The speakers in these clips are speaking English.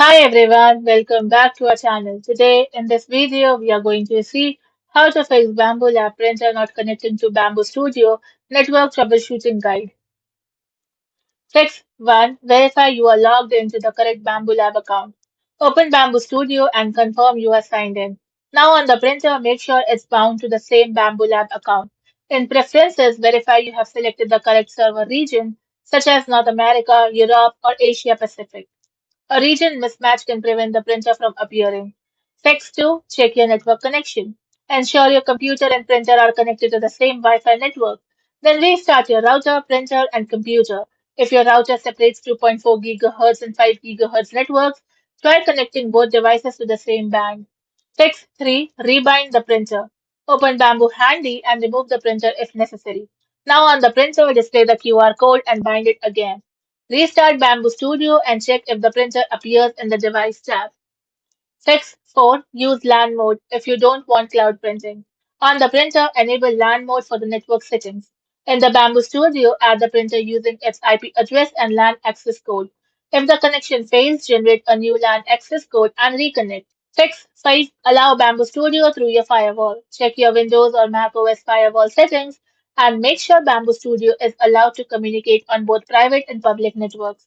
Hi everyone, welcome back to our channel. Today in this video we are going to see how to fix Bambu Lab printer not connecting to Bambu Studio network troubleshooting guide. Fix 1. Verify you are logged into the correct Bambu Lab account. Open Bambu Studio and confirm you are signed in. Now on the printer, make sure it's bound to the same Bambu Lab account. In Preferences, verify you have selected the correct server region such as North America, Europe or Asia Pacific. A region mismatch can prevent the printer from appearing. Fix 2. Check your network connection. Ensure your computer and printer are connected to the same Wi-Fi network. Then restart your router, printer, and computer. If your router separates 2.4 GHz and 5 GHz networks, try connecting both devices to the same band. Fix 3. Rebind the printer. Open Bamboo Handy and remove the printer if necessary. Now on the printer, display the QR code and bind it again. Restart Bambu Studio and check if the printer appears in the Device tab. Fix 4. Use LAN mode if you don't want cloud printing. On the printer, enable LAN mode for the network settings. In the Bambu Studio, add the printer using its IP address and LAN access code. If the connection fails, generate a new LAN access code and reconnect. Fix 5. Allow Bamboo Studio through your firewall. Check your Windows or Mac OS firewall settings and make sure Bamboo Studio is allowed to communicate on both private and public networks.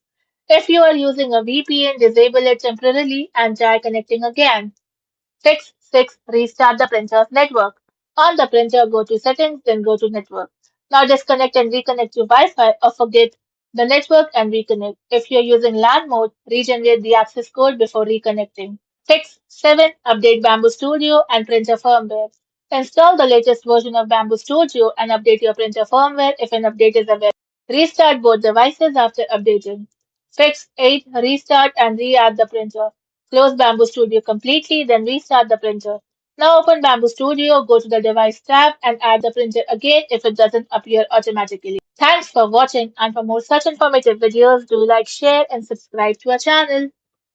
If you are using a VPN, disable it temporarily and try connecting again. Fix 6. Restart the printer's network. On the printer, go to Settings, then go to Network. Now disconnect and reconnect to Wi-Fi or forget the network and reconnect. If you're using LAN mode, regenerate the access code before reconnecting. Fix 7. Update Bamboo Studio and printer firmware. Install the latest version of Bamboo Studio and update your printer firmware if an update is available. Restart both devices after updating. Fix 8. Restart and re-add the printer. Close Bamboo Studio completely, then restart the printer. Now open Bamboo Studio, go to the Device tab and add the printer again if it doesn't appear automatically. Thanks for watching, and for more such informative videos, do like, share and subscribe to our channel.